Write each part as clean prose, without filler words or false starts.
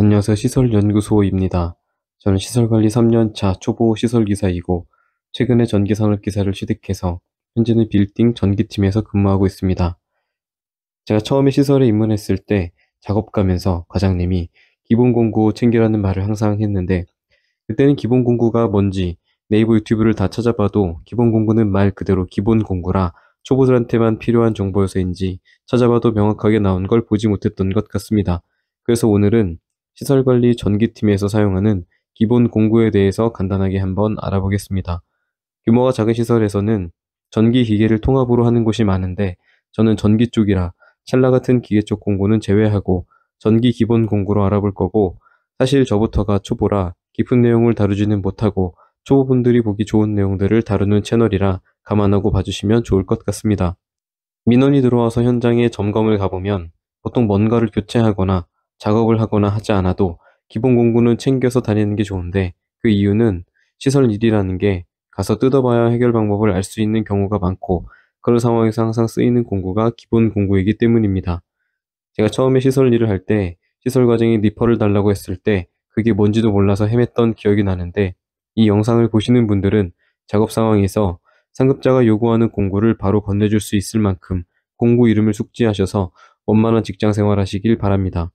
안녕하세요. 시설연구소입니다. 저는 시설관리 3년차 초보 시설기사이고 최근에 전기산업 기사를 취득해서 현재는 빌딩 전기팀에서 근무하고 있습니다. 제가 처음에 시설에 입문했을 때 작업가면서 과장님이 기본 공구 챙기라는 말을 항상 했는데 그때는 기본 공구가 뭔지 네이버 유튜브를 다 찾아봐도 기본 공구는 말 그대로 기본 공구라 초보들한테만 필요한 정보여서인지 찾아봐도 명확하게 나온 걸 보지 못했던 것 같습니다. 그래서 오늘은 시설관리 전기팀에서 사용하는 기본 공구에 대해서 간단하게 한번 알아보겠습니다. 규모가 작은 시설에서는 전기 기계를 통합으로 하는 곳이 많은데 저는 전기 쪽이라 찰나 같은 기계 쪽 공구는 제외하고 전기 기본 공구로 알아볼 거고 사실 저부터가 초보라 깊은 내용을 다루지는 못하고 초보분들이 보기 좋은 내용들을 다루는 채널이라 감안하고 봐주시면 좋을 것 같습니다. 민원이 들어와서 현장에 점검을 가보면 보통 뭔가를 교체하거나 작업을 하거나 하지 않아도 기본 공구는 챙겨서 다니는 게 좋은데 그 이유는 시설 일이라는 게 가서 뜯어봐야 해결 방법을 알 수 있는 경우가 많고 그런 상황에서 항상 쓰이는 공구가 기본 공구이기 때문입니다. 제가 처음에 시설 일을 할 때 시설 과장이 니퍼를 달라고 했을 때 그게 뭔지도 몰라서 헤맸던 기억이 나는데 이 영상을 보시는 분들은 작업 상황에서 상급자가 요구하는 공구를 바로 건네줄 수 있을 만큼 공구 이름을 숙지하셔서 원만한 직장 생활하시길 바랍니다.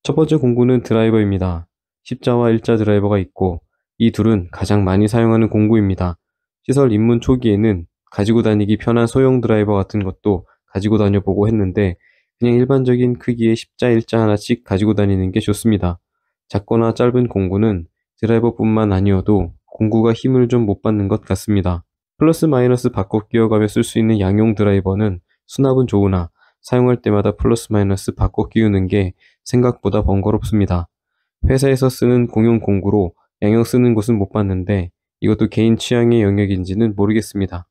첫 번째 공구는 드라이버입니다. 십자와 일자 드라이버가 있고 이 둘은 가장 많이 사용하는 공구입니다. 시설 입문 초기에는 가지고 다니기 편한 소형 드라이버 같은 것도 가지고 다녀보고 했는데 그냥 일반적인 크기의 십자 일자 하나씩 가지고 다니는 게 좋습니다. 작거나 짧은 공구는 드라이버뿐만 아니어도 공구가 힘을 좀 못 받는 것 같습니다. 플러스 마이너스 바꿔 끼워가며 쓸 수 있는 양용 드라이버는 수납은 좋으나 사용할 때마다 플러스 마이너스 바꿔 끼우는 게 생각보다 번거롭습니다. 회사에서 쓰는 공용 공구로 양용 쓰는 곳은 못 봤는데 이것도 개인 취향의 영역인지는 모르겠습니다.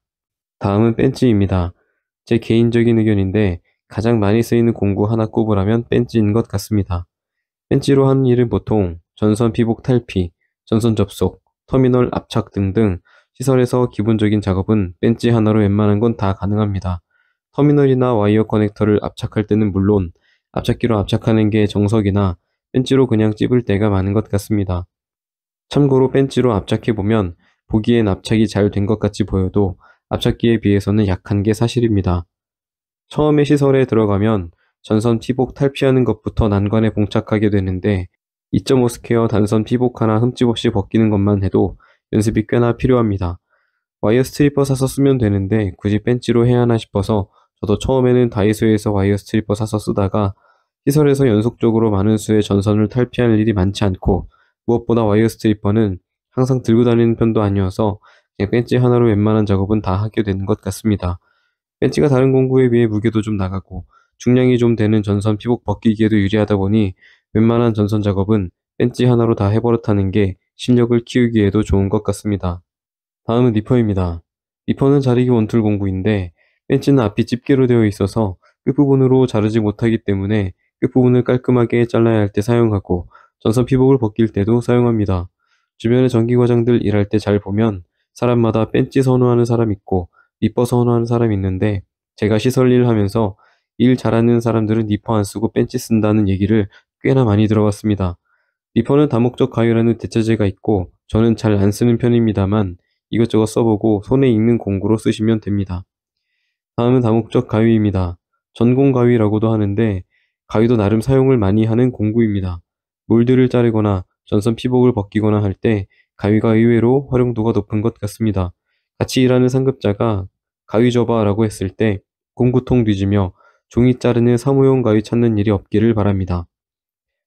다음은 벤치입니다. 제 개인적인 의견인데 가장 많이 쓰이는 공구 하나 꼽으라면 벤치인 것 같습니다. 벤치로 하는 일은 보통 전선 피복 탈피, 전선 접속, 터미널 압착 등등 시설에서 기본적인 작업은 벤치 하나로 웬만한 건 다 가능합니다. 터미널이나 와이어 커넥터를 압착할 때는 물론 압착기로 압착하는 게 정석이나 벤치로 그냥 찝을 때가 많은 것 같습니다. 참고로 벤치로 압착해보면 보기엔 압착이 잘 된 것 같이 보여도 압착기에 비해서는 약한 게 사실입니다. 처음에 시설에 들어가면 전선 피복 탈피하는 것부터 난관에 봉착하게 되는데 2.5 스퀘어 단선 피복 하나 흠집 없이 벗기는 것만 해도 연습이 꽤나 필요합니다. 와이어 스트리퍼 사서 쓰면 되는데 굳이 벤치로 해야 하나 싶어서 저도 처음에는 다이소에서 와이어 스트리퍼 사서 쓰다가 시설에서 연속적으로 많은 수의 전선을 탈피할 일이 많지 않고 무엇보다 와이어 스트리퍼는 항상 들고 다니는 편도 아니어서 그냥 벤치 하나로 웬만한 작업은 다 하게 되는 것 같습니다. 벤치가 다른 공구에 비해 무게도 좀 나가고 중량이 좀 되는 전선 피복 벗기기에도 유리하다 보니 웬만한 전선 작업은 벤치 하나로 다 해버릇하는 게 실력을 키우기에도 좋은 것 같습니다. 다음은 니퍼입니다. 니퍼는 자르기 원툴 공구인데 벤치는 앞이 집게로 되어 있어서 끝부분으로 자르지 못하기 때문에 끝부분을 깔끔하게 잘라야 할 때 사용하고 전선 피복을 벗길 때도 사용합니다. 주변의 전기과장들 일할 때 잘 보면 사람마다 벤치 선호하는 사람 있고 니퍼 선호하는 사람 있는데 제가 시설 일 하면서 일 잘하는 사람들은 니퍼 안 쓰고 벤치 쓴다는 얘기를 꽤나 많이 들어봤습니다. 니퍼는 다목적 가위라는 대체제가 있고 저는 잘 안 쓰는 편입니다만 이것저것 써보고 손에 익는 공구로 쓰시면 됩니다. 다음은 다목적 가위입니다. 전공 가위라고도 하는데 가위도 나름 사용을 많이 하는 공구입니다. 몰드를 자르거나 전선 피복을 벗기거나 할 때 가위가 의외로 활용도가 높은 것 같습니다. 같이 일하는 상급자가 가위 줘봐라고 했을 때 공구통 뒤지며 종이 자르는 사무용 가위 찾는 일이 없기를 바랍니다.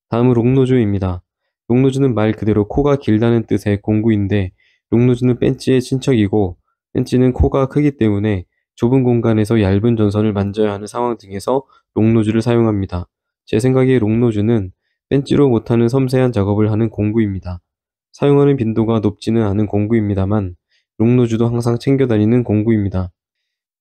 다음은 롱노즈입니다. 롱노즈는 말 그대로 코가 길다는 뜻의 공구인데 롱노즈는 벤치의 친척이고 벤치는 코가 크기 때문에 좁은 공간에서 얇은 전선을 만져야 하는 상황 등에서 롱노즈를 사용합니다. 제 생각에 롱노즈는 벤치로 못하는 섬세한 작업을 하는 공구입니다. 사용하는 빈도가 높지는 않은 공구입니다만 롱노즈도 항상 챙겨 다니는 공구입니다.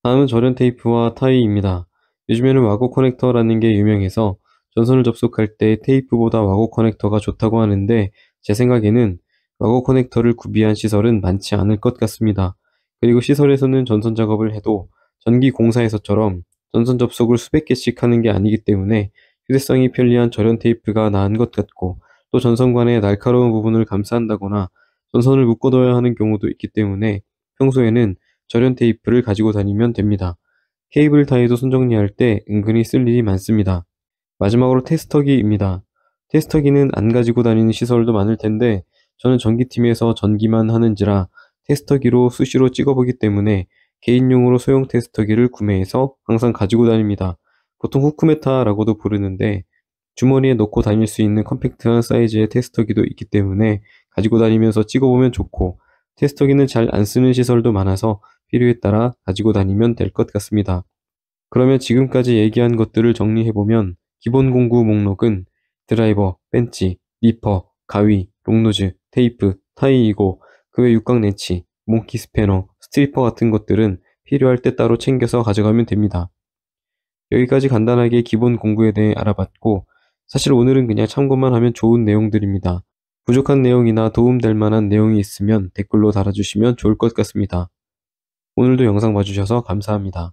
다음은 절연 테이프와 타이입니다. 요즘에는 와고 커넥터라는 게 유명해서 전선을 접속할 때 테이프보다 와고 커넥터가 좋다고 하는데 제 생각에는 와고 커넥터를 구비한 시설은 많지 않을 것 같습니다. 그리고 시설에서는 전선 작업을 해도 전기 공사에서처럼 전선 접속을 수백 개씩 하는 게 아니기 때문에 휴대성이 편리한 절연 테이프가 나은 것 같고 또 전선관의 날카로운 부분을 감싼다거나 전선을 묶어둬야 하는 경우도 있기 때문에 평소에는 절연 테이프를 가지고 다니면 됩니다. 케이블 타이도 손정리할 때 은근히 쓸 일이 많습니다. 마지막으로 테스터기입니다. 테스터기는 안 가지고 다니는 시설도 많을 텐데 저는 전기팀에서 전기만 하는지라 테스터기로 수시로 찍어보기 때문에 개인용으로 소형 테스터기를 구매해서 항상 가지고 다닙니다. 보통 후크메타라고도 부르는데 주머니에 넣고 다닐 수 있는 컴팩트한 사이즈의 테스터기도 있기 때문에 가지고 다니면서 찍어보면 좋고, 테스터기는 잘 안 쓰는 시설도 많아서 필요에 따라 가지고 다니면 될 것 같습니다. 그러면 지금까지 얘기한 것들을 정리해보면 기본 공구 목록은 드라이버, 벤치, 리퍼, 가위, 롱노즈, 테이프, 타이이고 그 외 육각 렌치, 몽키 스패너, 스트리퍼 같은 것들은 필요할 때 따로 챙겨서 가져가면 됩니다. 여기까지 간단하게 기본 공구에 대해 알아봤고, 사실 오늘은 그냥 참고만 하면 좋은 내용들입니다. 부족한 내용이나 도움될 만한 내용이 있으면 댓글로 달아주시면 좋을 것 같습니다. 오늘도 영상 봐주셔서 감사합니다.